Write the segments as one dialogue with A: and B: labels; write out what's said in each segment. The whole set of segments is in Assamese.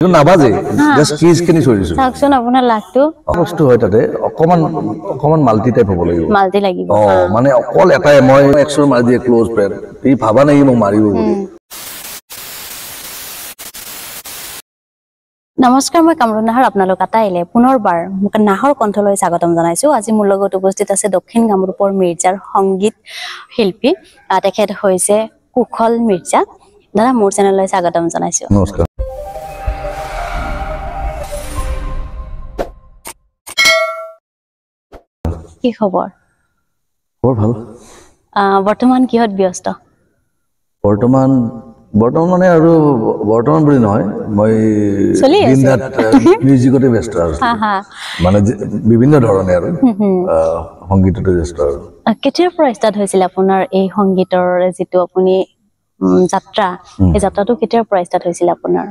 A: You nabaze, just keys can you use?
B: Saxon upon a lacto.
A: Almost to it a day, a common multi type of you.
B: Multi like you.
A: Oh, money, all a time, my extra Maria close prayer. If Havana, Mario.
B: নমস্কাৰ মই কামৰুন নাহৰ আপোনালোক আটাইলে পুনৰবাৰ মোক নাহৰ কণ্ঠলৈ স্বাগতম জনাইছো আজি মোৰ লগত উপস্থিত আছে দক্ষিণ কামৰূপৰ মিৰ্জাৰ সংগীত শিল্পী তেখেত হৈছে কুশল মিৰ্জা দাদা মোৰ চেনেললৈ স্বাগতম জনাইছো
A: নমস্কাৰ
B: কি খবৰ
A: বৰ ভাল
B: বৰ্তমান কিহত ব্যস্ত
A: বৰ্তমানে আৰু বৰ্তমান বুলি নহয় মই দিনৰাত মিউজিকতে ব্যস্ত আছো মানে বিভিন্ন ধৰণে আৰু সংগীততে ব্যস্ত আৰু
B: কেতিয়াৰ পৰা ষ্টাৰ্ট হৈছিল আপোনাৰ এই সংগীতৰ যেটো আপুনি যাত্ৰা এই যাত্ৰাটো কেতিয়াৰ পৰা ষ্টাৰ্ট হৈছিল আপোনাৰ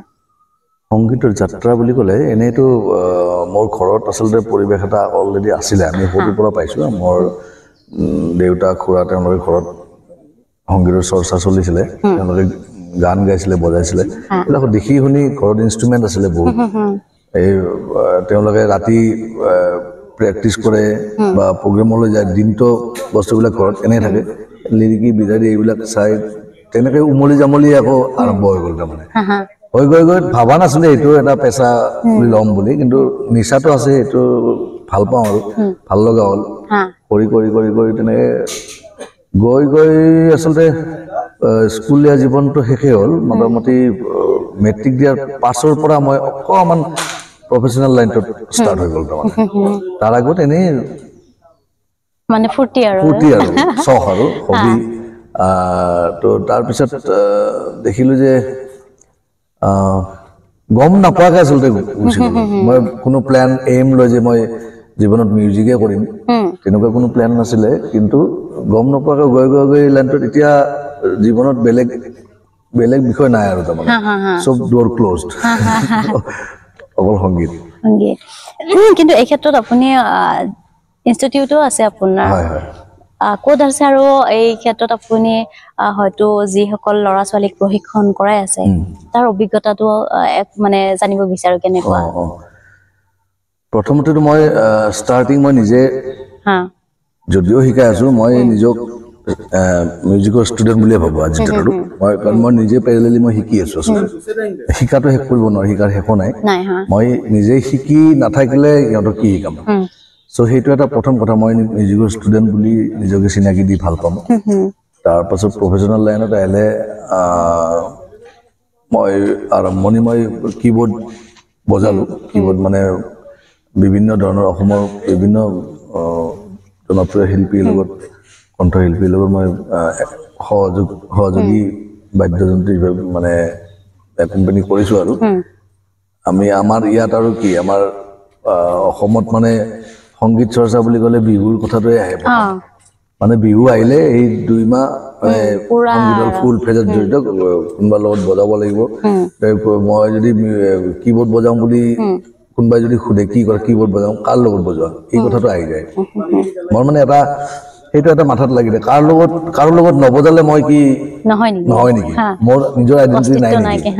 A: সংগীতৰ যাত্ৰা বুলি ক'লে এনেটো মোৰ ঘৰত আচলতে পৰিবেশ এটা অলৰেডি আছিল আমি সৰুৰ পৰা পাইছো মোৰ দেউতা খুৰা তেওঁলোকৰ ঘৰত সংগীতৰ চৰ্চা চলিছিলে তেওঁলোকে গান গাইছিলে বজাইছিলে এইবিলাক দেখি শুনি ঘৰত ইনষ্ট্ৰুমেন্ট আছিলে বহুত এই তেওঁলোকে ৰাতি প্ৰেক্টিছ কৰে বা প্ৰগ্ৰামলৈ যায় দিনটো বস্তুবিলাক ঘৰত এনে থাকে লিৰিকি বিদাৰি এইবিলাক চাই তেনেকৈ উমলি জামলি আকৌ আৰম্ভ হৈ গ'ল তাৰমানে হৈ গৈ ভাবা নাছিলে এইটো এটা পেছা বুলি ল'ম বুলি কিন্তু নিচাটো আছে এইটো ভাল পাওঁ আৰু ভাল লগা হ'ল কৰি তেনেকৈ গৈ আচলতে স্কুলীয়া জীৱনটো শেষে হ'ল মোটামুটি মেট্ৰিক দিয়াৰ পাছৰ পৰা মই অকমান প্ৰফেচনেল লাইনটোত ষ্টাৰ্ট হৈ গ'ল তাৰ আগত এনেই
B: মানে ফুৰ্তি আৰু
A: চখ আৰু হবি তো তাৰপিছত দেখিলো যে গম নাপাকে আচলতে গুচি গ'লো মই কোনো প্ল্যান এইম লৈ যে মই জীৱনত মিউজিকে কৰিম তেনেকুৱা কোনো প্ল্যান নাছিলে কিন্তু গম নাপাকে গৈ লাইনটোত এতিয়া জীৱনত বেলেগ বিষয় নাই আৰু তাৰমানে সব ডোৰ ক্লোজড অকল সংগীত
B: কিন্তু এই ক্ষেত্ৰত আপুনি ইনষ্টিটিউটো আছে আপোনাৰ
A: হয় হয়
B: কোড আছে আৰু এই ক্ষেত্ৰত আপুনি হয়তো যিসকল ল'ৰা ছোৱালীক প্ৰশিক্ষণ কৰাই আছে তাৰ অভিজ্ঞতাটো মানে জানিব বিচাৰো কেনেকুৱা
A: প্ৰথমতে মই ষ্টাৰ্টিং মই নিজে যদিও শিকাই আছো মই নিজক মিউজিকৰ ষ্টুডেন্ট বুলিয়ে ভাবো আজি দিনটো মই নিজে পেৰেলেলি মই শিকি আছো শিকাটো শেষ কৰিব নোৱাৰি শিকাৰ শেষ নাই মই নিজে শিকি নাথাকিলে ইহঁতক কি শিকাম সো সেইটো এটা প্ৰথম কথা মই মিউজিকৰ ষ্টুডেন্ট বুলি নিজকে চিনাকি দি ভাল পাম তাৰ পাছত প্ৰফেচনেল লাইনত আহিলে মই আৰম্ভণি মই কিবোৰ্ড বজালো কিবোৰ্ড মানে বিভিন্ন ধৰণৰ অসমৰ বিভিন্ন জনপ্ৰিয় শিল্পীৰ লগত কণ্ঠশিল্পীৰ লগত মই সহযোগী বাদ্যযন্ত্ৰী মানে কোম্পানী কৰিছো আৰু আমি আমাৰ ইয়াত আৰু কি আমাৰ অসমত মানে সংগীত চৰ্চা বুলি ক'লে বিহুৰ কথাটোৱে আহে মানে বিহু আহিলে এই 2 মাহ সংগীতৰ ফুল ফেজত জড়িত কোনোবা লগত বজাব লাগিব মই যদি কিবোৰ্ড বজাওঁ বুলি কোনোবাই যদি খুদে কি কৰে কিবোৰ্ড বজাওঁ কাৰ লগত বজোৱা এই কথাটো আহি যায় মোৰ মানে সেইটো এটা মাথাত লাগিলে কাৰো লগত নবজালে মই কি নহয় নেকি মোৰ নিজৰ আইডেন্টিটি নাই নেকি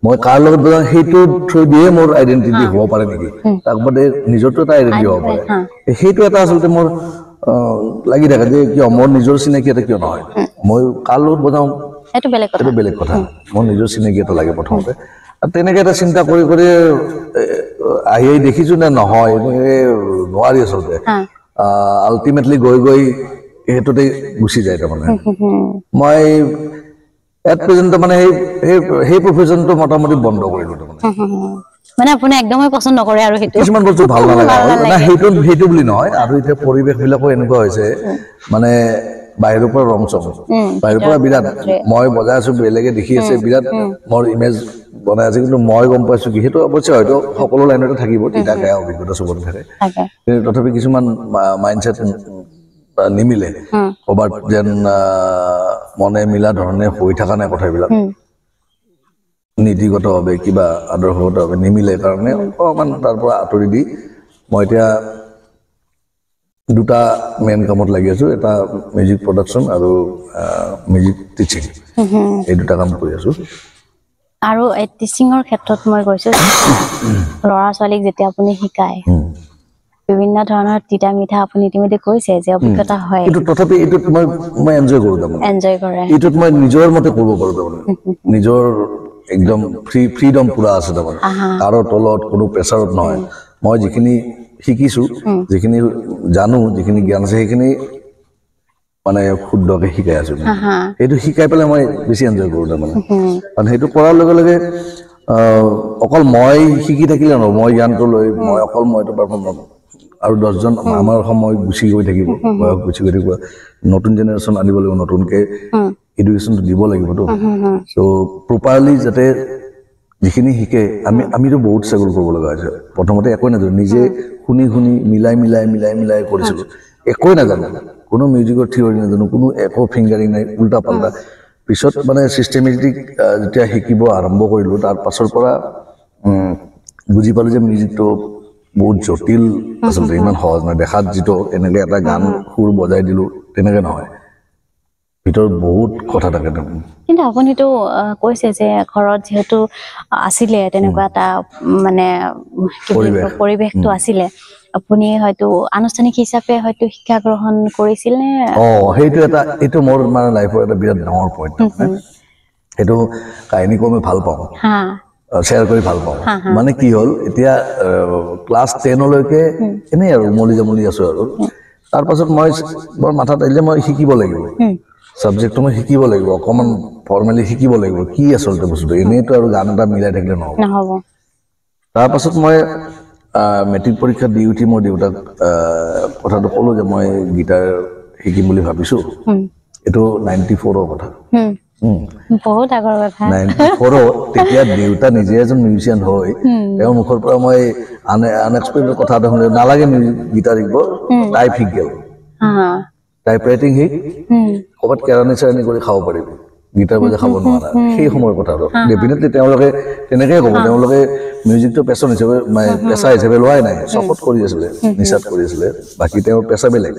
A: মই কাৰ লগত বজাওঁ সেইটো থ্ৰু দিয়ে মোৰ আইডেন্টিটি হ'ব পাৰে নেকি তাৰ বাদে নিজৰটো এটা আইডেন্টিটি হ'ব পাৰে সেইটো এটা আচলতে মোৰ লাগি থাকে যে কিয় মোৰ নিজৰ চিনাকি এটা কিয় নহয় মই কাৰ লগত বজাওঁ
B: সেইটো
A: বেলেগ কথা মোৰ নিজৰ চিনাকি এটা লাগে প্ৰথমতে তেনেকে এটা চিন্তা কৰি আহি দেখিছো নে নহয় নোৱাৰি আচলতে আল্টিমেটলি গৈ সেইটোতে গুচি যায় তাৰমানে মই এট প্ৰেজেন্ট মানে সেই প্ৰফেচনটো মোটামুটি বন্ধ কৰিলো
B: মানে আপুনি একদমই পছন্দ নকৰে আৰু সেইটো
A: কিছুমান বস্তু ভাল নালাগে না সেইটো বুলি নহয় আৰু এতিয়া পৰিবেশ বিলাকো এনেকুৱা হৈছে মানে বাহিৰৰ পৰা ৰং চং বাহিৰৰ পৰা বিৰাট মই বজাই আছো বেলেগে দেখি আছে বিৰাট মোৰ ইমেজ বনাই আছে কিন্তু মই গম পাইছো কি সেইটো অৱশ্যে হয়তো সকলো লাইনতে থাকিব তিতা গায়া অভিজ্ঞতা চবতে থাকে কিন্তু তথাপি কিছুমান মাইণ্ডছেট নিমিলে ক'ৰবাত যেন মনে মিলা ধৰণে হৈ থকা নাই কথাবিলাক নীতিগতভাৱে কিবা আদৰ্শগতভাৱে নিমিলে কাৰণে অকণমান তাৰ পৰা আঁতৰি দি মই এতিয়া 2টা মেইন কামত লাগি আছো এটা মিউজিক প্ৰডাকশ্যন আৰু মিউজিক টিচিং এই 2টা কাম কৰি আছো
B: আৰু টিচিঙৰ ক্ষেত্ৰত মই কৈছো ল'ৰা ছোৱালীক যেতিয়া আপুনি শিকায় বিভিন্ন ধৰণৰ তিতা মিঠা আপুনি ইতিমধ্যে কৈছে যে অভিজ্ঞতা হয়
A: কিন্তু তথাপি এইটোত মই এনজয় কৰোঁ তাৰমানে
B: এনজয় কৰে
A: এইটোত মই নিজৰ মতে কৰিব পাৰোঁ তাৰমানে নিজৰ একদম ফ্ৰীডম পুৰা আছে তাৰমানে কাৰো তলত কোনো প্ৰেছাৰত নহয় মই যিখিনি শিকিছোঁ যিখিনি জানো যিখিনি জ্ঞান আছে সেইখিনি মানে শুদ্ধকৈ শিকাই আছোঁ সেইটো শিকাই পেলাই মই বেছি এনজয় কৰোঁ তাৰমানে কাৰণ সেইটো কৰাৰ লগে লগে অকল মই শিকি থাকিলে নহয় মই জ্ঞানটো লৈ মই অকল মইতো পাৰফৰ্ম নকৰোঁ আৰু 10জন আমাৰ সময় গুচি গৈ থাকিব বয়স গুচি গৈ থাকিব নতুন জেনেৰেশ্যন আনিব লাগিব নতুনকৈ এডুকেশ্যনটো দিব লাগিবতো চ' প্ৰপাৰলি যাতে যিখিনি শিকে আমিতো বহুত ষ্ট্ৰাগল কৰিব লগা হৈছে প্ৰথমতে একোৱে নাজানো নিজে শুনি মিলাই কৰিছিলোঁ একোৱে নাজানো কোনো মিউজিকৰ থিয়ৰি নাজানো কোনো একো ফিংগাৰিং নাই উল্টা পাল্টা পিছত মানে চিষ্টেমেটিক যেতিয়া শিকিব আৰম্ভ কৰিলোঁ তাৰ পাছৰ পৰা বুজি পালোঁ যে মিউজিকটো বহুত জটিল আচলতে ইমান সহজ নহয় দেখাত যিটো এনেকৈ এটা গান সুৰ বজাই দিলোঁ তেনেকৈ নহয় ভিতৰত বহুত কথা থাকে
B: কিন্তু আপুনিতো কৈছে যে ঘৰত যেহেতু আছিলে তেনেকুৱা এটা মানে পৰিৱেশটো আছিলে আপুনি হয়তো আনুষ্ঠানিক হিচাপে হয়তো শিক্ষা গ্ৰহণ কৰিছিল নে
A: এইটো মোৰ মানে লাইফৰ এটা বিৰাট ডাঙৰ পইণ্ট সেইটো কাহিনী কৈ মই ভাল পাওঁ শ্বেয়াৰ কৰি ভাল পাওঁ মানে কি হ'ল এতিয়া ক্লাছ 10লৈকে এনেই আৰু উমলি জামলি আছোঁ আৰু তাৰপাছত মই বৰ মাথাত আহিলে মই শিকিব লাগিব ছাবজেক্টটো মই শিকিব লাগিব অকণমান ফৰ্মেলি শিকিব লাগিব কি আচলতে বস্তুটো এনেইতো আৰু গান এটা মিলাই থাকিলে নহ'ব তাৰপাছত মই মেট্ৰিক পৰীক্ষা দি উঠি মই দেউতাক কথাটো ক'লোঁ যে মই গীটাৰ শিকিম বুলি ভাবিছোঁ এইটো 94ৰ কথা
B: বহুত আগৰ কথা
A: 94ত তেতিয়া দেউতা নিজে এজন মিউজিচিয়ান হয় তেওঁৰ মুখৰ পৰা মই আনএক্সপেক্টেড কথা এটা শুনিলোঁ নালাগে গীটাৰ শিকিব টাইপ শিক গ'ল টাইপ ৰাইটিং শিক ক'ৰবাত কেৰাণী চেৰাণী কৰি খাব পাৰিব গীটাৰ বজাই খাব নোৱাৰা সেই সময়ৰ কথা আৰু ডেফিনেটলি তেওঁলোকে তেনেকৈয়ে ক'ব তেওঁলোকে মিউজিকটো পেচন হিচাপে পেচা হিচাপে লোৱাই নাই চখত কৰি আছিলে নিচাত কৰি আছিলে বাকী তেওঁৰ পেচা বেলেগ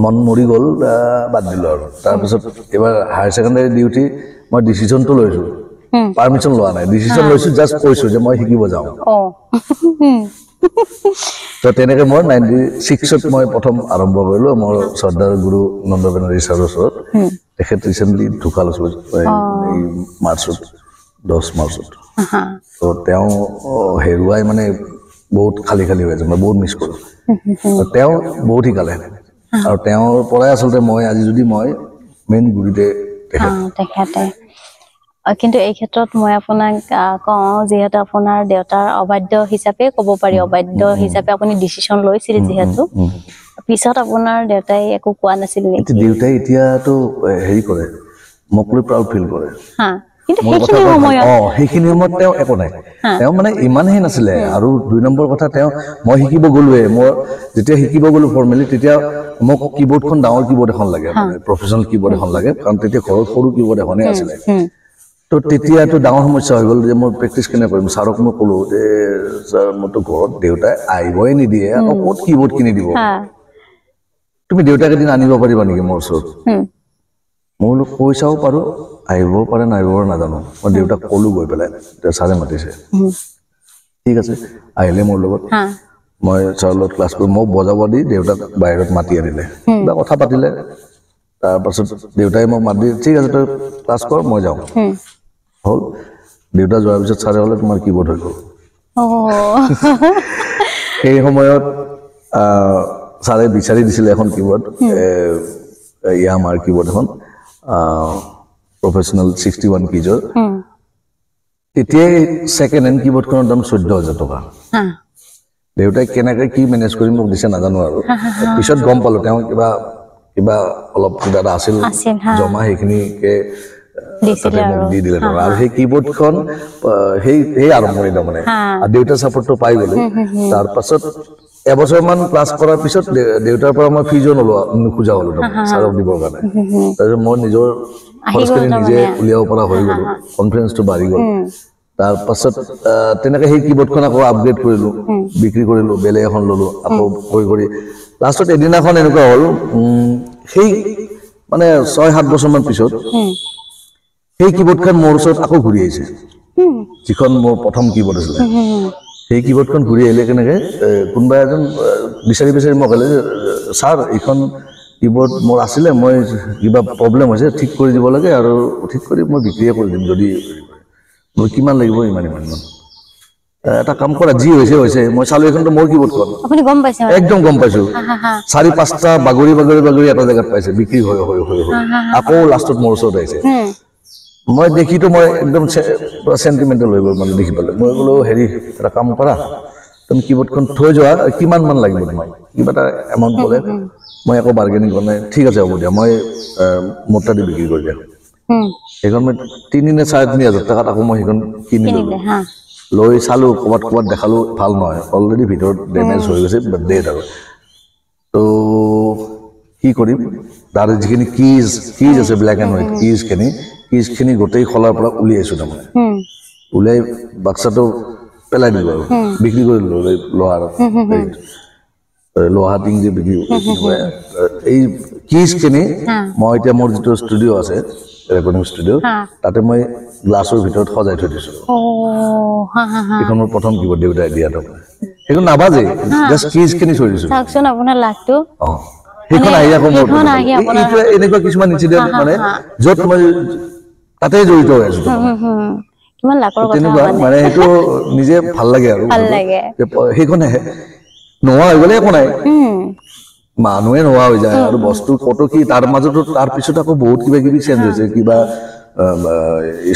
A: মন মৰি গ'ল বাদ দিলোঁ আৰু তাৰপিছত এইবাৰ হায়াৰ ছেকেণ্ডেৰী দি উঠি মই ডিচিশ্যনটো লৈছোঁ পাৰ্মিশ্যন লোৱা নাই ডিচিশ্যন লৈছোঁ জাষ্ট কৈছোঁ যে মই শিকিব যাওঁ তো তেনেকৈ মই 96ত মই প্ৰথম আৰম্ভ কৰিলোঁ মোৰ শ্ৰদ্ধাৰ গুৰু নন্দ বেনাৰ্জী ছাৰৰ ওচৰত তেখেত ৰিচেণ্টলি ঢুকাল এই মাৰ্চত 10 মাৰ্চত তো তেওঁ হেৰুৱাই মানে বহুত খালী হৈ আছে মই বহুত মিছ কৰোঁ তেওঁ বহুত শিকালে আৰু তেওঁৰ পৰাই আচলতে মই আজি যদি মই মেইন গুৰিতে
B: তেখেতে কিন্তু এই ক্ষেত্ৰত মই আপোনাক কওঁ যিহেতু আপোনাৰ দেউতাৰ অবাধ্য হিচাপে ক'ব পাৰি অবাধ্য হিচাপে আপুনি ডিচিশ্যন লৈছিল যিহেতু পিছত আপোনাৰ দেউতাই একো কোৱা নাছিল নেকি
A: দেউতাই এতিয়াতো হেৰি কৰে মোক লৈ প্ৰাউড ফিল কৰে
B: কিন্তু
A: সেইখিনি সময়ত তেওঁ একো নাই তেওঁ মানে ইমানহে নাছিলে আৰু 2 নম্বৰ কথা তেওঁ মই শিকিব গ'লোৱে মই যেতিয়া শিকিব গ'লো ফৰ্মেলি তেতিয়া মোক কীবোৰ্ডখন ডাঙৰ কীবোৰ্ড এখন লাগে মানে প্ৰফেচনেল কীবোৰ্ড এখন লাগে কাৰণ তেতিয়া ঘৰত সৰু কীবোৰ্ড এখনেই আছিলে তো তেতিয়াতো ডাঙৰ সমস্যা হৈ গ'ল যে মই প্ৰেক্টিচ কেনে কৰিম ছাৰক মই ক'লোঁ যে ছাৰ মইতো ঘৰত দেউতাই আহিবই নিদিয়ে আকৌ ক'ত কীবোৰ্ড কিনি দিব তুমি দেউতাক এদিন আনিব পাৰিবা নেকি মোৰ ওচৰত মই বোলো কৈ চাব পাৰোঁ আহিবও পাৰে নাহিবও নাজানো মই দেউতাক ক'লোঁ গৈ পেলাই ছাৰে মাতিছে ঠিক আছে আহিলে মোৰ লগত মই ছাৰৰ লগত ক্লাছ কৰি মোক বজাব দি দেউতাক বাহিৰত মাতি আনিলে কিবা কথা পাতিলে তাৰপাছত দেউতাই মোক মাতি ঠিক আছে তই ক্লাছ কৰ মই যাওঁ হ'ল দেউতা যোৱাৰ পিছত ছাৰে হ'লে তোমাৰ কীবোৰ্ড হৈ গ'ল সেই সময়ত ছাৰে বিচাৰি দিছিলে এখন কীবোৰ্ড ইয়ামাৰ কীবোৰ্ড এখন প্ৰফেচনেল 61 কিজৰ তেতিয়াই ছেকেণ্ড হেণ্ড কীবোৰ্ডখনৰ দাম 14,000 টকা দেউতাই কেনেকৈ কি মেনেজ কৰি মোক দিছে নাজানো আৰু পিছত গম পালোঁ তেওঁ কিবা অলপ কিবা এটা আছিল জমা সেইখিনিকে তাতে মোক দি দিলে আৰু সেই কীবোৰ্ডখন সেই আৰম্ভণি তাৰমানে আৰু দেউতাৰ ছাপৰ্টটো পাই গ'লো তাৰপাছত এবছৰমান ক্লাছ কৰাৰ পিছত দেউতাৰ পৰা মই ফিজো নোখোজা হ'লোঁ তাৰমানে ছাৰক দিবৰ কাৰণে তাৰপিছত মই নিজৰ খৰচখিনি নিজে উলিয়াব পৰা হৈ গ'লোঁ কনফিডেঞ্চটো বাঢ়ি গ'ল তাৰপাছত তেনেকৈ সেই কীবোৰ্ডখন আকৌ আপগ্ৰেড কৰিলোঁ বিক্ৰী কৰিলোঁ বেলেগ এখন ল'লোঁ আকৌ কৰি লাষ্টত এদিনাখন এনেকুৱা হ'ল সেই মানে 6-7 বছৰমান পিছত সেই কিবোৰ্ডখন মোৰ ওচৰত আকৌ ঘূৰি আহিছে যিখন মোৰ প্ৰথম কিবোৰ্ড আছিলে সেই কিবোৰ্ডখন ঘূৰি আহিলে কেনেকে কোনোবা এজন বিচাৰি বিচাৰি মই ক'লে ছাৰ এইখন কিবোৰ্ড মোৰ আছিলে মই কিবা প্ৰব্লেম হৈছে ঠিক কৰি দিব লাগে আৰু ঠিক কৰি মই বিক্ৰীয়ে কৰি দিম যদি মই কিমান লাগিব ইমান এটা কাম কৰা যি হৈছে হৈছে মই চালো এইখনতো মোৰ কিবোৰ্ডখন
B: আপুনি গম পাইছে
A: একদম গম পাইছো 4-5টা বাগৰি এটা জেগাত পাইছে বিক্ৰী হৈ আকৌ লাষ্টত মোৰ ওচৰত আহিছে মই দেখিতো মই একদম চেণ্টিমেণ্টেল হৈ গ'ল মানে দেখি পেলাই মই বোলো হেৰি এটা কাম কৰা তুমি কিবোৰ্ডখন থৈ যোৱা কিমান মান লাগিব তোমাক কিবা এটা এমাউণ্ট ক'লে মই আকৌ বাৰ্গেনিং কৰা নাই ঠিক আছে হ'ব দিয়া মই মোটা দি বিক্ৰী কৰি দিয়া সেইখন মই 3 নে 3.5 হাজাৰ টকাত আকৌ মই সেইখন কিনি লৈ চালো ক'ৰবাত দেখালো ভাল নহয় অলৰেডি ভিতৰত ডেমেজ হৈ গৈছে ডেড আৰু তো কি কৰিম তাৰ যিখিনি কিজ আছে ব্লেক এণ্ড হোৱাইট কিজখিনি গোটেই খলাৰ পৰা উলিয়াইছো তাৰমানে উলিয়াই বাক্সাটো পেলাই দিলো আৰু বিক্ৰী কৰি দিলো লোহা টিং যে বিক্ৰী এই কিজখিনি মই এতিয়া মোৰ যিটো ষ্টুডিঅ' আছে ৰেকৰ্ডিং ষ্টুডিঅ' তাতে মই গ্লাছৰ ভিতৰত সজাই থৈ দিছো এইখন মোৰ প্ৰথম কিবোৰ্ড দেউতাই দিয়াটো সেইখন নাবাজে জাষ্ট কিজখিনি থৈ দিছো
B: চাওকচোন আপোনাৰ লাখটো
A: সেইখন আহি আকৌ এনেকুৱা কিছুমান ইনচিডেণ্ট মানে য'ত মই তাতে জড়িত হৈ আছো
B: কিমান লাখৰ কথা
A: তেনেকুৱা মানে সেইটো নিজে ভাল লাগে আৰু সেইখন নোহোৱা হৈ গ'লে একো নাই মানুহে নোহোৱা হৈ যায় আৰু বস্তু কতো কি তাৰ মাজতো তাৰ পিছত আকৌ বহুত কিবা কিবি চেঞ্জ হৈছে কিবা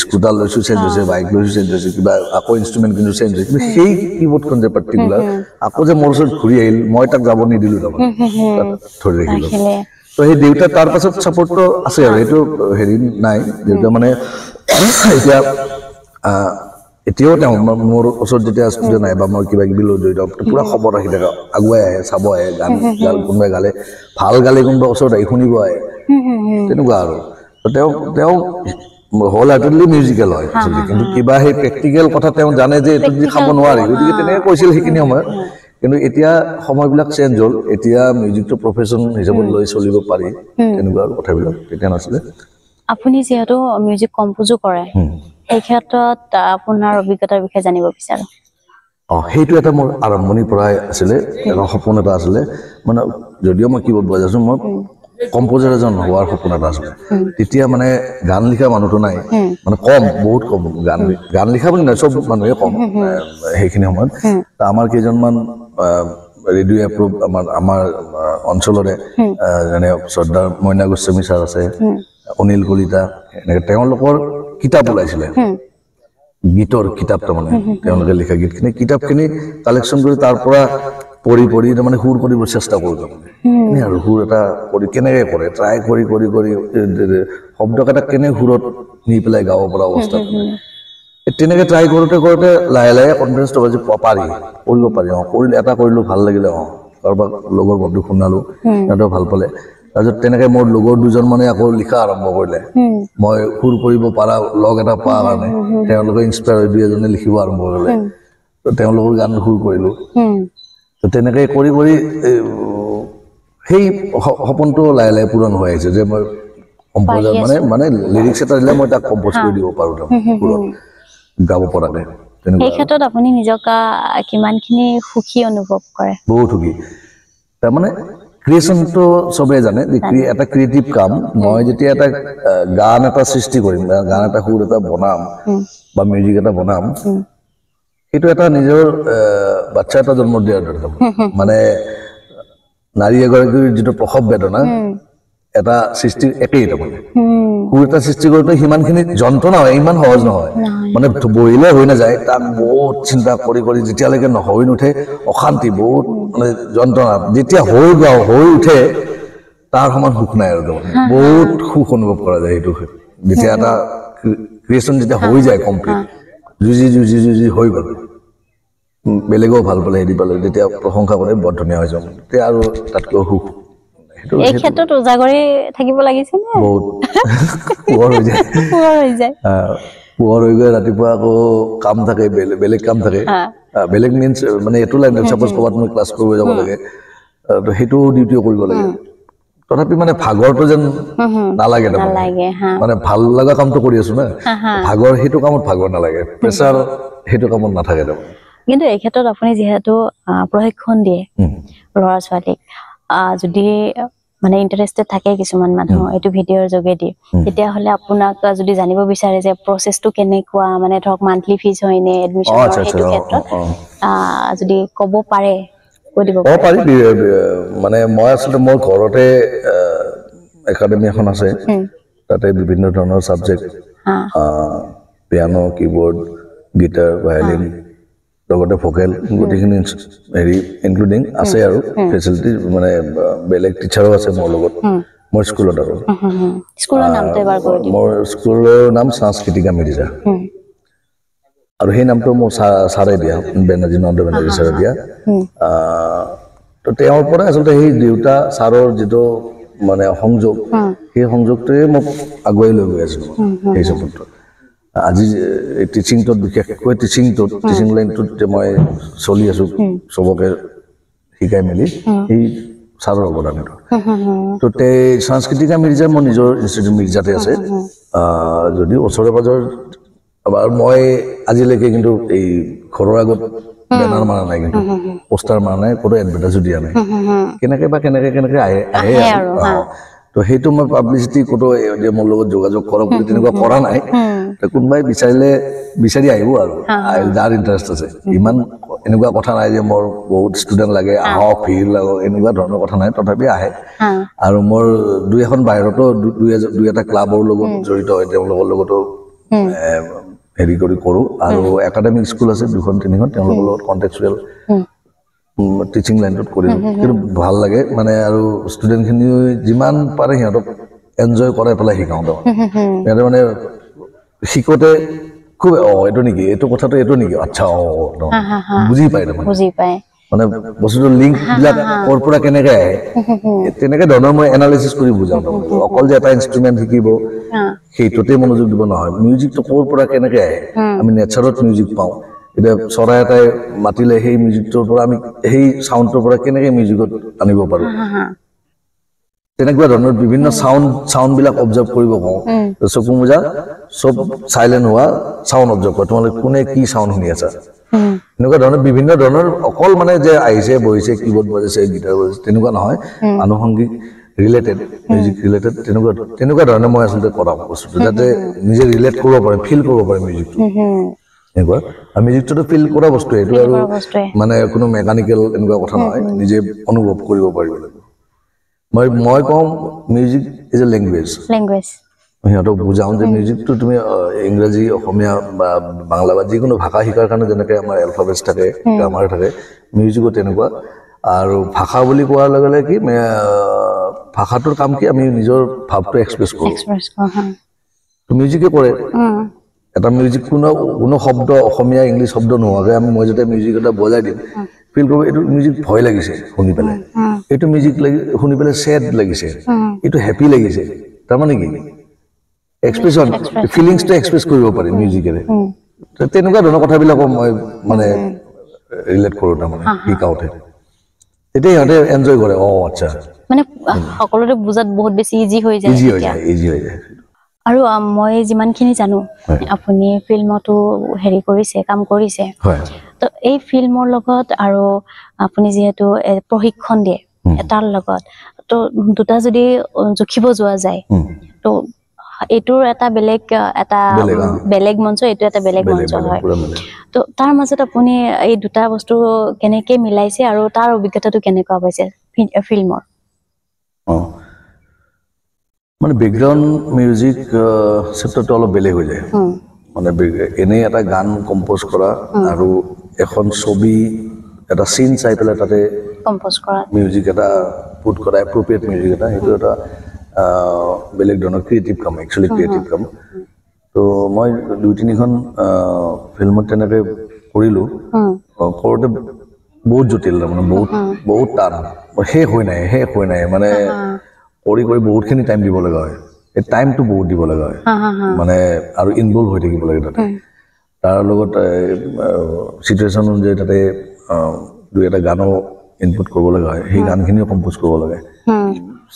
A: স্কুটাৰ লৈছো চেঞ্জ হৈছে বাইক লৈছো চেঞ্জ হৈছে কিবা আকৌ ইনষ্ট্ৰুমেণ্ট কিন্তু চেঞ্জ হৈছে কিন্তু সেই কিবোৰ্ডখন যে পাৰ্টিকুলাৰ আকৌ যে মোৰ ওচৰত ঘূৰি আহিল মই তাক যাব নিদিলো তাৰমানে ধৰি ৰাখিলো তো সেই দেউতা তাৰ পাছত ছাপোৰ্টটো আছে আৰু সেইটো হেৰি নাই দেউতা মানে এতিয়া এতিয়াও তেওঁ মোৰ ওচৰত যেতিয়া ষ্টুডিঅ' নাই বা মই কিবা কিবি লৈ জড়িত পুৰা খবৰ ৰাখি থাকে আগুৱাই আহে চাব আহে গান কোনোবাই গালে ভাল গালে কোনোবা ওচৰত আহি শুনিব আহে তেনেকুৱা আৰু তেওঁ হোল হাৰ্টেডলি মিউজিকেল হয় কিন্তু কিবা সেই প্ৰেক্টিকেল কথা তেওঁ জানে যে এইটো যদি খাব নোৱাৰি গতিকে তেনেকৈ কৈছিল সেইখিনি সময়ত কিন্তু এতিয়া সময়বিলাক চেঞ্জ হ'ল এতিয়া মিউজিকটো প্ৰফেশ্যন হিচাপত লৈ চলিব পাৰি তেনেকুৱা আৰু কথাবিলাক তেতিয়া নাছিলে
B: আপুনি যিহেতু মিউজিক কম্পোজো কৰে এই ক্ষেত্ৰত আপোনাৰ অভিজ্ঞতাৰ বিষয়ে জানিব বিচাৰো
A: সেইটো এটা মোৰ আৰম্ভণিৰ পৰাই আছিলে এটা সপোন এটা আছিলে মানে যদিও মই কিবোৰ্ড বজাইছো মই কম্পোজাৰ এজন হোৱাৰ সপোন এটা আছিলে তেতিয়া মানে গান লিখা মানুহটো নাই মানে কম বহুত কম গান লিখা বুলি নহয় চব মানুহে কম সেইখিনি সময়ত আমাৰ কেইজনমান ৰেডিঅ' এপ্ৰুভ আমাৰ অঞ্চলৰে যেনে শ্ৰদ্ধাৰ মইনা গোস্বামী ছাৰ আছে অনিল কলিতা এনেকে তেওঁলোকৰ কিতাপ ওলাইছিলে গীতৰ কিতাপ তাৰমানে তেওঁলোকে লিখা গীতখিনি কিতাপখিনি কালেকশ্যন কৰি তাৰ পৰা পঢ়ি তাৰমানে সুৰ কৰিব চেষ্টা কৰোঁ তাৰমানে এনে আৰু সুৰ এটা কৰি কেনেকৈ কৰে ট্ৰাই কৰি শব্দকেইটা কেনে সুৰত নি পেলাই গাব পৰা অৱস্থা তেনেকৈ ট্ৰাই কৰোঁতে লাহে লাহে কনফিডেঞ্চটো বাজি পাৰি কৰিব পাৰি কৰিলে এটা কৰিলোঁ ভাল লাগিলে কাৰোবাক লগৰ বন্ধু শুনালোঁ সিহঁতেও ভাল পালে তাৰপিছত তেনেকৈ মোৰ লগৰ দুজন মানে আকৌ লিখা আৰম্ভ কৰিলে মই সুৰ কৰিব পৰা লগ এটা পোৱাৰ কাৰণে তেওঁলোকে ইনস্পায়াৰ হৈ দুই এজনে লিখিব আৰম্ভ কৰিলে তো তেওঁলোকৰ গান সুৰ কৰিলোঁ তো তেনেকৈ কৰি সেই সপোনটো লাহে লাহে পূৰণ হৈ আহিছে যে মই কম্প'জাৰ মানে লিৰিক্স এটা দিলে মই তাক কম্প'জ কৰি দিব পাৰোঁ সুৰত গাব পৰাকৈ
B: এই ক্ষেত্ৰত আপুনি নিজক কিমানখিনি সুখী অনুভৱ কৰে
A: বহুত সুখী তাৰমানে ক্ৰিয়েশ্যনটো চবেই জানে যে এটা ক্ৰিয়েটিভ কাম মই যেতিয়া এটা গান এটা সৃষ্টি কৰিম বা গান এটা সুৰ এটা বনাম বা মিউজিক এটা বনাম সেইটো এটা নিজৰ বাচ্চা এটা জন্ম দিয়াৰ দৰে মানে নাৰী এগৰাকীৰ যিটো প্ৰসৱ বেদনা এটা সৃষ্টিৰ একেই তাৰমানে সুৰ এটা সৃষ্টি কৰোঁতে সিমানখিনি যন্ত্ৰণা হয় ইমান সহজ নহয় মানে বহিলে হৈ নাযায় তাক বহুত চিন্তা কৰি যেতিয়ালৈকে হৈ নুঠে অশান্তি বহুত মানে যন্ত্ৰণা যেতিয়া হৈ উঠে তাৰ সমান সুখ নাই আৰু বহুত সুখ অনুভৱ কৰা যায় সেইটো যেতিয়া এটা ক্ৰিয়েশ্যন যেতিয়া হৈ যায় কমপ্লিট যুঁজি হৈ গ'ল বেলেগেও ভাল পালে হেৰি পালে যেতিয়া প্ৰশংসা কৰে বৰ ধুনীয়া হৈ যাওঁ তেতিয়া আৰু তাতকৈ সুখ
B: এই ক্ষেত্ৰত উজাগৰি থাকিব লাগিছিল
A: বহুত পোহৰ হৈ গৈ ৰাতিপুৱা আকৌ কাম থাকে বেলেগ কাম থাকে বেলেগ মিনছ মানে এইটো লাইন চাপ'জ ক'ৰবাত মই ক্লাছ কৰিব যাব লাগে সেইটো ডিউটিও কৰিব লাগে তথাপি মানে ভাগৰটো যেন নালাগে তাৰমানে
B: নালাগে হা
A: মানে ভাল লগা কামটো কৰি আছো না ভাগৰ সেইটো কামত ভাগৰ নালাগে প্ৰেছাৰ সেইটো কামত নাথাকে তাৰমানে
B: কিন্তু এই ক্ষেত্ৰত আপুনি যিহেতু প্ৰশিক্ষণ দিয়ে ল'ৰা ছোৱালীক যদি মানে ইন্টাৰেষ্টেড থাকে কিছুমান মানুহ এইটো ভিডিঅ'ৰ যোগেদি তেতিয়াহ'লে আপোনাক যদি জানিব বিচাৰে যে প্ৰচেছটো কেনেকুৱা মানে ধৰক মান্থলি ফিজ হয়নে এডমিশ্যনৰ সেইটো ক্ষেত্ৰত যদি ক'ব পাৰে কৈ দিব
A: পাৰি মানে মই আচলতে মোৰ ঘৰতে একাডেমি এখন আছে তাতে বিভিন্ন ধৰণৰ subject piano keyboard guitar violin লগতে ভোকেল গোটেইখিনি হেৰি ইনক্লুডিং আছে আৰু ফেচিলিটি মানে বেলেগ টিচাৰো আছে মোৰ লগত মোৰ স্কুলত আৰু
B: স্কুলৰ নামটো এবাৰ কৈ দিয়ক
A: মোৰ স্কুলৰ নাম সাংস্কৃতিকা মিৰ্জা আৰু সেই নামটো মোৰ ছাৰে দিয়া বেনাৰ্জী নন্দ বেনাৰ্জী ছাৰে দিয়া তো তেওঁৰ পৰা আচলতে সেই দেউতা ছাৰৰ যিটো মানে সংযোগ সেই সংযোগটোৱে মোক আগুৱাই লৈ গৈ আছোঁ সেই হিচাপত আজি টিচিংটোত বিশেষকৈ টিচিং লাইনটোত যে মই চলি আছোঁ চবকে শিকাই মেলি সেই ছাৰৰ অৱদানটো তো সাংস্কৃতিকা মিৰ্জা মোৰ নিজৰ ইনষ্টিটিউট মিৰ্জাতে আছে যদিও ওচৰে পাজৰ আৰু মই আজিলৈকে কিন্তু এই ঘৰৰ আগত বেনাৰ মাৰা নাই কিন্তু পোষ্টাৰ মাৰা নাই কোনো এডভাৰটাইজো দিয়া নাই কেনেকে আহে আৰু তো সেইটো মই পাব্লিচিটি ক'তো যে মোৰ লগত যোগাযোগ কৰক বুলি তেনেকুৱা কৰা নাই কোনোবাই বিচাৰি আহিব আৰু যাৰ ইণ্টাৰেষ্ট আছে ইমান এনেকুৱা কথা নাই যে মোৰ বহুত ষ্টুডেণ্ট লাগে আহক ভিৰ লাগক এনেকুৱা ধৰণৰ কথা নাই তথাপি আহে আৰু মোৰ দুই এখন বাহিৰতো দুই এটা ক্লাবৰ লগত জড়িত হয় তেওঁলোকৰ লগতো হেৰি কৰি কৰোঁ আৰু একাডেমিক স্কুল আছে দুখন তিনিখন তেওঁলোকৰ লগত কণ্টেক্সুৱেল টিচিং লাইনটোত কৰিলোঁ কিন্তু ভাল লাগে মানে আৰু ষ্টুডেণ্টখিনি যিমান পাৰে সিহঁতক এনজয় কৰাই পেলাই শিকাওঁ সিহঁতে মানে শিকোঁতে খুব এইটো নেকি এইটো কথাটো এইটো নেকি আচ্ছা বুজি পায় তাৰমানে
B: বুজি পায়
A: মানে বস্তুটো লিংকবিলাক ক'ৰ পৰা কেনেকৈ আহে তেনেকৈ ধৰণৰ মই এনালাইচিছ কৰি বুজাওঁ তাৰমানে অকল যে এটা ইনষ্ট্ৰুমেণ্ট শিকিব সেইটোতে মনোযোগ দিব নহয় মিউজিকটো ক'ৰ পৰা কেনেকৈ আহে আমি নেচাৰত মিউজিক পাওঁ এতিয়া চৰাই এটাই মাতিলে সেই মিউজিকটোৰ পৰা আমি সেই চাউণ্ডটোৰ পৰা কেনেকৈ মিউজিকত আনিব পাৰোঁ তেনেকুৱা ধৰণৰ বিভিন্ন চাউণ্ডবিলাক অবজাৰ্ভ কৰিব কওঁ চকু মোজা চব চাইলেণ্ট হোৱা চাউণ্ড অবজাৰ্ভ কৰা তোমালোকে কোনে কি চাউণ্ড শুনি আছা এনেকুৱা ধৰণৰ বিভিন্ন ধৰণৰ অকল মানে যে আহিছে বহিছে কীবৰ্ড বজাইছে গিটাৰ বজাইছে তেনেকুৱা নহয় আনুষংগিক ৰিলেটেড মিউজিক ৰিলেটেড তেনেকুৱা ধৰণে মই আচলতে কৰাওঁ বস্তুটো যাতে নিজে ৰিলেট কৰিব পাৰে ফিল কৰিব পাৰে মিউজিকটো এনেকুৱা আৰু মিউজিকটোতো ফিল কৰা বস্তু এইটো আৰু মানে কোনো মেকানিকেল এনেকুৱা কথা নহয় নিজে অনুভৱ কৰিব পাৰিব লাগিব মই কওঁ মিউজিক ইজ এ লেংগুৱেজ সিহঁতক বুজাওঁ যে মিউজিকটো তুমি ইংৰাজী অসমীয়া বা বাংলা বা যিকোনো ভাষা শিকাৰ কাৰণে যেনেকৈ আমাৰ এলফাবেটছ থাকে গ্ৰামাৰ থাকে মিউজিকো তেনেকুৱা আৰু ভাষা বুলি কোৱাৰ লগে লগে কি ভাষাটোৰ কাম কি আমি নিজৰ ভাৱটো এক্সপ্ৰেছ কৰোঁ মিউজিকে কৰে এটা মিউজিক কোনো শব্দ অসমীয়া ইংলিছ শব্দ নোহোৱাকৈ মই যেতিয়া মিউজিক এটা বজাই দিম ফিল কৰিব এইটো মিউজিক ভয় লাগিছে শুনি পেলাই এইটো মিউজিক শুনি পেলাই ছেড লাগিছে এইটো হেপী লাগিছে তাৰমানে কি এক্সপ্ৰেছন ফিলিংছটো এক্সপ্ৰেছ কৰিব পাৰি মিউজিকেৰে তেনেকুৱা ধৰণৰ কথাবিলাকো মই মানে ৰিলেট কৰোঁ তাৰমানে শিকাওঁতে তেতিয়া সিহঁতে এনজয় কৰে আচ্ছা
B: মানে সকলোৰে বুজাত বহুত বেছি ইজি হৈ যায় আৰু মই যিমানখিনি জানো আপুনি ফিল্মতো হেৰি কৰিছে কাম কৰিছে তো এই ফিল্মৰ লগত আৰু আপুনি যিহেতু প্ৰশিক্ষণ দিয়ে এটাৰ লগত তো দুটা যদি জুখিব যোৱা যায় তো এইটোৰ এটা বেলেগ মঞ্চ এইটো এটা বেলেগ মঞ্চ হয় তো তাৰ মাজত আপুনি এই দুটা বস্তু কেনেকে মিলাইছে আৰু তাৰ অভিজ্ঞতাটো কেনেকুৱা হৈছে ফিল্মৰ
A: মানে বেকগ্ৰাউণ্ড মিউজিক ক্ষেত্ৰটো অলপ বেলেগ হৈ যায় মানে এনেই এটা গান কম্প'জ কৰা আৰু এখন ছবি এটা চিন চাই পেলাই তাতে
B: কম্প'জ কৰা
A: মিউজিক এটা পুট কৰা এপ্ৰপ্ৰিয়েট মিউজিক এটা সেইটো এটা বেলেগ ধৰণৰ ক্ৰিয়েটিভ কাম একচুৱেলি ক্ৰিয়েটিভ কাম তো মই 2-3খন ফিল্মত তেনেকৈ কৰিলোঁ কৰোঁতে বহুত জটিল তাৰমানে বহুত টান শেষ হৈ নাই মানে কৰি বহুতখিনি টাইম দিব লগা হয় এই টাইমটো বহুত দিব লগা হয় মানে আৰু ইনভলভ হৈ থাকিব লাগে তাতে তাৰ লগত চিটুৱেশ্যন অনুযায়ী তাতে দুই এটা গানো ইনপুট কৰিব লগা হয় সেই গানখিনিও কম্প'জ কৰিব লাগে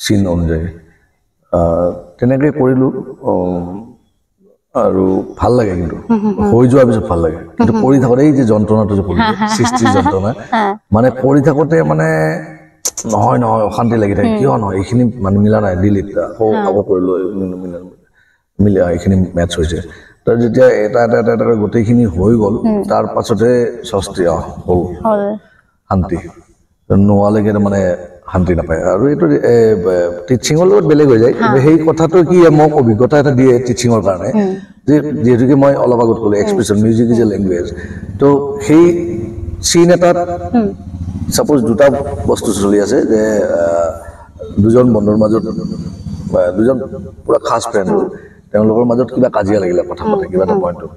A: চিন অনুযায়ী তেনেকৈ কৰিলোঁ আৰু ভাল লাগে কিন্তু হৈ যোৱাৰ পিছত ভাল লাগে কিন্তু কৰি থাকোঁতে এই যে যন্ত্ৰণাটো যে কৰিলোঁ সৃষ্টিৰ যন্ত্ৰণা মানে কৰি থাকোঁতে মানে নহয় অশান্তি লাগি থাকে কিয় নহয় এইখিনি মানে মিলা নাই ডিলিট আকৌ কৰিলোঁ মিলা এইখিনি মেটচ হৈছে তাৰ যেতিয়া এটা গোটেইখিনি হৈ গ'ল তাৰ পাছতহে স্বস্তি হ'ল শান্তি নোহোৱালৈকে মানে শান্তি নাপায় আৰু এইটো টিচিঙৰ লগত বেলেগ হৈ যায় কিন্তু সেই কথাটো কি মোক অভিজ্ঞতা এটা দিয়ে টিচিঙৰ কাৰণে যে যিহেতুকে মই অলপ আগত ক'লোঁ expression music is a language তো সেই চিন এটাত ছাপ'জ দুটা বস্তু চলি আছে যে দুজন বন্ধুৰ মাজত দুজন পুৰা খাছ ফ্ৰেণ্ড তেওঁলোকৰ মাজত কিবা কাজিয়া লাগিলে কথা পাতে কিবা এটা পইণ্টত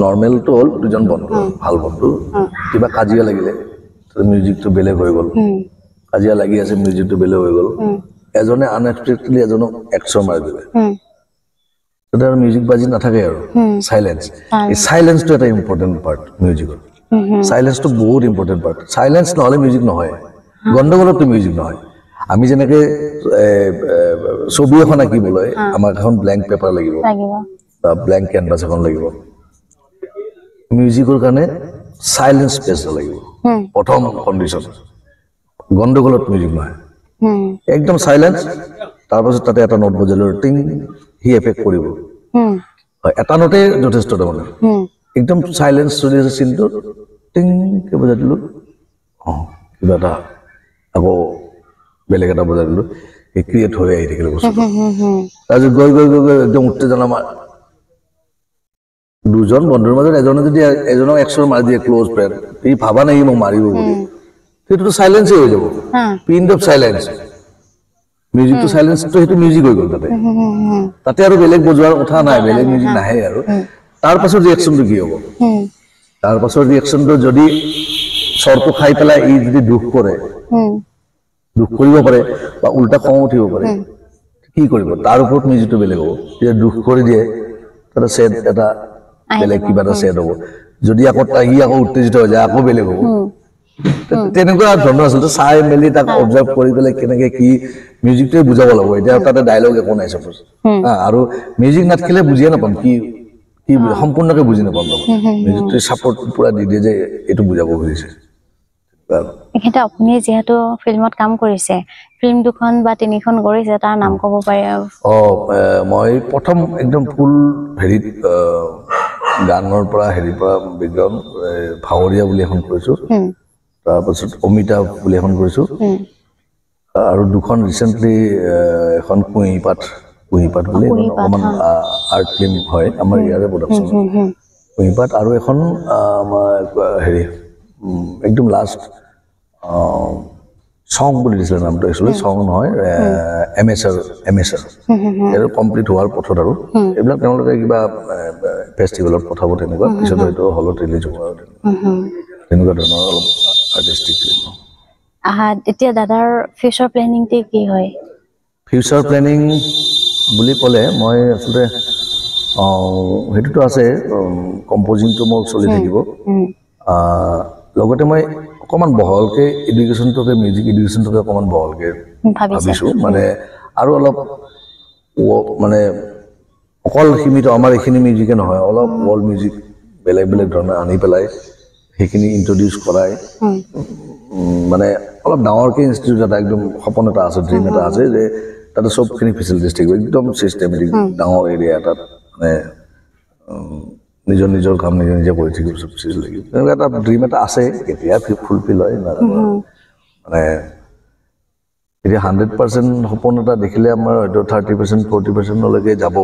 A: নৰ্মেলটো হ'ল দুজন বন্ধু ভাল বন্ধু কিবা কাজিয়া লাগিলে মিউজিকটো বেলেগ হৈ গ'ল কাজিয়া লাগি আছে মিউজিকটো বেলেগ হৈ গ'ল এজনে আনএক্সপেক্টেডলি এজনক একচৰ মাৰি দিলে তেতিয়া আৰু মিউজিক বাজি নাথাকে আৰু চাইলেঞ্চ এই চাইলেঞ্চটো এটা ইম্পৰ্টেণ্ট পাৰ্ট মিউজিকৰ চাইলেঞ্চটো বহুত ইম্পৰ্টেণ্ট পাৰ্ট চাইলেঞ্চ নহ'লে মিউজিক নহয় গণ্ডগোলততো মিউজিক নহয় আমি যেনেকৈ ছবি এখন আঁকিবলৈ আমাক এখন ব্লেংক পেপাৰ লাগিব বা ব্লেংক কেনভাছ এখন লাগিব মিউজিকৰ কাৰণে চাইলেঞ্চ স্পেচ লাগিব প্ৰথম কণ্ডিশ্যন গণ্ডগোলত মিউজিক নহয় একদম চাইলেঞ্চ তাৰপাছত তাতে এটা নোট বজালোঁ টিং সি এফেক্ট কৰিব এটা নোটে যথেষ্ট তাৰমানে একদম চাইলেঞ্চ চলি আছে চিনটো টিংকৈ বজাই দিলোঁ কিবা এটা আকৌ বেলেগ এটা বজাই দিলোঁ এই ক্ৰিয়েট হৈ আহি থাকিলে বস্তুটো তাৰপিছত গৈ একদম উত্তেজনা দুজন বন্ধুৰ মাজত এজনে যদি এজনক একচৰ মাৰি দিয়ে ক্ল'জ ফ্ৰেণ্ড সি ভাবা নাই মোক মাৰিব বুলি সেইটোতো চাইলেঞ্চেই হৈ যাব পিণ্ড অফ চাইলেঞ্চ মিউজিকটো চাইলেঞ্চটো সেইটো মিউজিক হৈ গ'ল তাতে আৰু বেলেগ বজোৱাৰ কথা নাই বেলেগ মিউজিক নাহে আৰু তাৰ পাছৰ ৰিয়েকশ্যনটো কি হ'ব তাৰ পাছৰ ৰিয়েকশ্যনটো যদি স্বৰটো খাই পেলাই ই যদি দুখ কৰে দুখ কৰিব পাৰে বা উল্টা খং উঠিব পাৰে কি কৰিব তাৰ ওপৰত মিউজিকটো বেলেগ হ'ব যেতিয়া দুখ কৰি দিয়ে তাতে ছেড এটা বেলেগ কিবা এটা ছেড হ'ব যদি আকৌ ই আকৌ উত্তেজিত হৈ যায় আকৌ বেলেগ হ'ব তেনেকুৱা ধৰণৰ আচলতে চাই মেলি তাক অবজাৰ্ভ কৰি পেলাই কেনেকে কি মিউজিকটোৱে বুজাব লাগিব এতিয়া তাতে ডায়লগ একো নাই চাপ'জ আৰু মিউজিক নাথাকিলে বুজিয়ে নাপাম কি সম্পূৰ্ণকে বুজি নাপাম মিউজিকটোৱে ছাপৰ্ট পুৰা দি দিয়ে যে এইটো বুজাব খুজিছে
B: এখেতে আপুনি যিহেতু ফিল্মত কাম কৰিছে ফিল্ম 2খন বা 3খন কৰিছে তাৰ নাম ক'ব পাৰে
A: মই প্ৰথম একদম ফুল হেৰিত গানৰ পৰা হেৰিৰ পৰা বেকগ্ৰাউণ্ড ভাৱৰীয়া বুলি এখন কৰিছোঁ তাৰপাছত অমিতা বুলি এখন কৰিছোঁ আৰু দুখন ৰিচেণ্টলি এখন কুঁহিপাত বুলি অকণমান আৰ্ট ফিল্ম হয় আমাৰ ইয়াৰে প্ৰডাকশ্যন কুঁহিপাত আৰু এখন আমাৰ হেৰি একদম লাষ্ট চং বুলি দিছিলে নামটো একচুৱেলি চং নহয় এমেচাৰ এইটো কমপ্লিট হোৱাৰ পথত আৰু এইবিলাক তেওঁলোকে কিবা ফেষ্টিভেলত পঠাব তেনেকুৱা পিছত হয়তো হলত ৰিলিজ হ'ব আৰু তেনেকুৱা ধৰণৰ অলপ আৰ্টিষ্টিক ফিল্ম
B: এতিয়া দাদাৰ ফিউচাৰ প্লেনিংটো কি হয়
A: ফিউচাৰ প্লেনিং বুলি ক'লে মই আচলতে সেইটোতো আছে কম্প'জিংটো মোৰ চলি থাকিব লগতে মই অকণমান বহলকৈ এডুকেশ্যনটোকে মিউজিক এডুকেশ্যনটোকে অকণমান বহলকৈ ভাবিছোঁ মানে আৰু অলপ মানে অকল সীমিত আমাৰ এইখিনি মিউজিকে নহয় অলপ ৱৰ্ল্ড মিউজিক বেলেগ ধৰণে আনি পেলাই সেইখিনি ইন্ট্ৰডিউচ কৰাই মানে অলপ ডাঙৰকৈ ইনষ্টিটিউট এটা একদম সপোন এটা আছে ড্ৰিম এটা আছে যে তাতে চবখিনি ফেচিলিটিছ থাকিব একদম চিষ্টেমেটিক ডাঙৰ এৰিয়া এটাত মানে নিজৰ কাম নিজে কৰি থাকিব চব চিজ লাগিব তেনেকুৱা এটা ড্ৰিম এটা আছে কেতিয়া ফুলফিল হয় নাজানো মানে এতিয়া 100% সপোন এটা দেখিলে আমাৰ হয়তো 30% 40%লৈকে যাব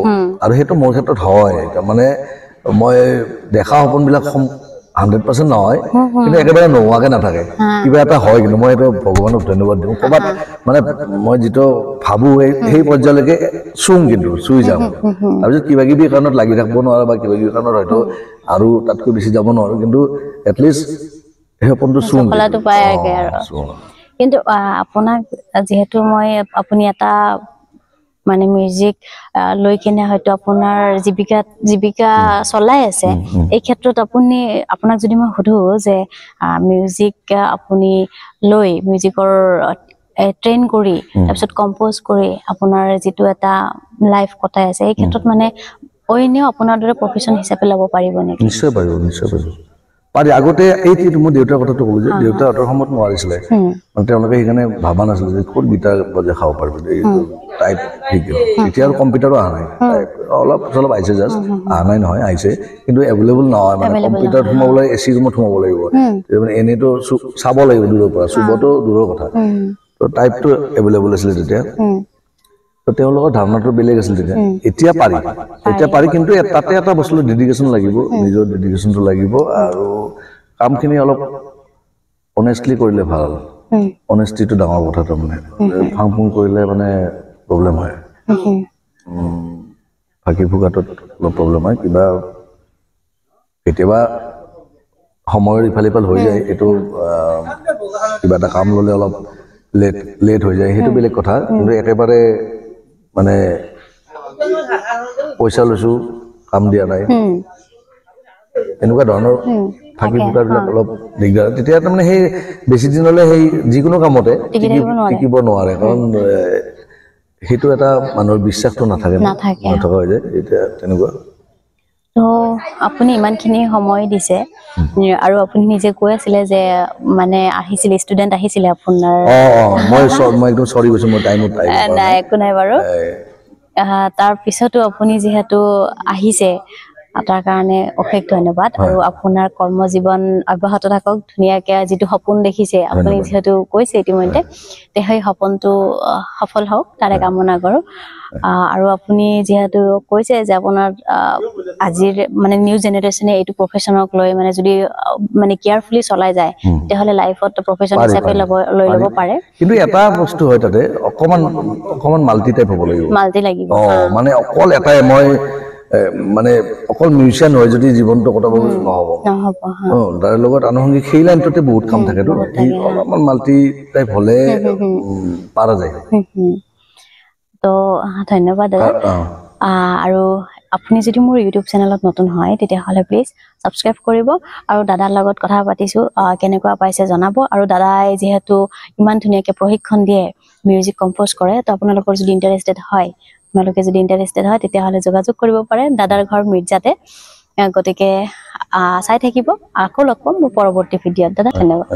A: আৰু সেইটো মোৰ ক্ষেত্ৰত হয় তাৰমানে মই দেখা সপোনবিলাক 100% নহয় কিন্তু একেবাৰে নোহোৱাকৈ নাথাকে কিবা এটা হয় কিন্তু মই এইটো ভগৱানক ধন্যবাদ দিওঁ ক'ৰবাত মানে মই যিটো ভাবোঁ সেই পৰ্যায়লৈকে চুই যাম তাৰপিছত কিবা কিবি কাৰণত লাগি থাকিব নোৱাৰা বা কিবা কিবি কাৰণত হয়তো আৰু তাতকৈ বেছি যাব নোৱাৰোঁ কিন্তু এটলিষ্ট সেই সপোনটো
B: কিন্তু আপোনাক যিহেতু আপুনি এটা মানে মিউজিক লৈ কিনে হয়তো আপোনাৰ জীৱিকা চলাই আছে এই ক্ষেত্ৰত আপুনি আপোনাক যদি মই সুধো যে মিউজিক আপুনি লৈ মিউজিকৰ ট্ৰেইন কৰি তাৰপিছত কম্প'জ কৰি আপোনাৰ যিটো এটা লাইফ কটাই আছে এই ক্ষেত্ৰত মানে অইনেও আপোনাৰ দৰে প্ৰফেশ্যন হিচাপে ল'ব পাৰিব নেকি?
A: নিশ্চয় পাৰিব পাৰি আগতে এইটো মোৰ দেউতাৰ কথাটো ক'লো যে দেউতাহঁতৰ সময়ত নোৱাৰিছিলে মানে তেওঁলোকে সেইকাৰণে ভাবা নাছিলে যে ক'ত গীটাৰ বজাই খাব পাৰিব টাইপ শিকিল এতিয়া আৰু কম্পিউটাৰো অহা নাই অলপ চলপ আহিছে জাষ্ট অহা নাই নহয় আহিছে কিন্তু এভেইলেবল নহয় মানে কম্পিউটাৰত সোমাবলৈ এচি ৰুমত সোমাব লাগিব মানে এনেইতো চাব লাগিব দূৰৰ পৰা চুবতো দূৰৰ কথা তো টাইপটো এভেইলেবল আছিলে তেতিয়া তো তেওঁলোকৰ ধাৰণাটো বেলেগ আছিল তেতিয়া এতিয়া পাৰি কিন্তু তাতে এটা বস্তু ডেডিকেশ্যন লাগিব নিজৰ ডেডিকেশ্যনটো লাগিব আৰু কামখিনি অলপ অনেষ্টলি কৰিলে ভাল অনেষ্টিটো ডাঙৰ কথা তাৰমানে ফাং ফুং কৰিলে মানে প্ৰব্লেম হয় ফাঁকি ফুকাটোত অলপ প্ৰব্লেম হয় কিবা কেতিয়াবা সময়ৰ ইফাল সিফাল হৈ যায় এইটো কিবা এটা কাম ল'লে অলপ লেট হৈ যায় সেইটো বেলেগ কথা কিন্তু একেবাৰে মানে পইচা লৈছো কাম দিয়া নাই এনেকুৱা ধৰণৰ ফাঁকি ফুকাবিলাক অলপ দিগদাৰ তেতিয়া তাৰমানে সেই বেছি দিনলৈ সেই যিকোনো কামতে টিকিব নোৱাৰে কাৰণ সেইটো এটা মানুহৰ বিশ্বাসটো নাথাকে নথকা হৈ যায় এতিয়া তেনেকুৱা
B: তো আপুনি ইমানখিনি সময় দিছে আৰু আপুনি নিজে কৈ আছিলে যে মানে আহিছিলে ষ্টুডেন্ট আহিছিলে আপোনাৰ
A: মই একদম সৰি কৈছো মই টাইমত
B: নাই একো নাই বাৰু তাৰ পিছতো আপুনি যিহেতু আহিছে তাৰ কাৰণে অশেষ ধন্যবাদ আৰু আপোনাৰ কৰ্মজীৱন অব্যাহত থাকক ধুনীয়াকে যিটো সপোন দেখিছে আপুনি যিহেতু কৈছে ইতিমধ্যে সেই সপোনটো সফল হওক তাৰে কামনা কৰো আৰু আপুনি যিহেতু কৈছে যে আপোনাৰ আজিৰ মানে নিউ জেনেৰেশ্যনে এইটো প্ৰফেশ্যনক লৈ মানে যদি মানে কেয়াৰফুলি চলাই যায় তেতিয়াহ'লে লাইফত প্ৰফেশ্যন হিচাপে লৈ ল'ব পাৰে
A: কিন্তু এটা বস্তু হয় তাতে অকমান মাল্টি টাইপ হ'ব লাগিব মানে অকল এটাই মই মানে অকল মিউজিচিয়ান হয় যদি জীৱনটো কটাব নহ'ব তাৰ লগত আনুষংগিক সেই লাইনটোতে বহুত কাম থাকেতো অলপমান মাল্টি টাইপ হ'লে পাৰা যায়
B: তো ধন্যবাদ দাদা আৰু আপুনি যদি মোৰ ইউটিউব চেনেলত নতুন হয় তেতিয়াহ'লে প্লিজ ছাবস্ক্ৰাইব কৰিব আৰু দাদাৰ লগত কথা পাতিছোঁ কেনেকুৱা পাইছে জনাব আৰু দাদাই যিহেতু ইমান ধুনীয়াকৈ প্ৰশিক্ষণ দিয়ে মিউজিক কম্প'জ কৰে তো আপোনালোকৰ যদি ইণ্টাৰেষ্টেড হয় তেতিয়াহ'লে যোগাযোগ কৰিব পাৰে দাদাৰ ঘৰ মিৰ্জাতে গতিকে চাই থাকিব আকৌ লগ পাম মোৰ পৰৱৰ্তী ভিডিঅ'ত দাদা ধন্যবাদ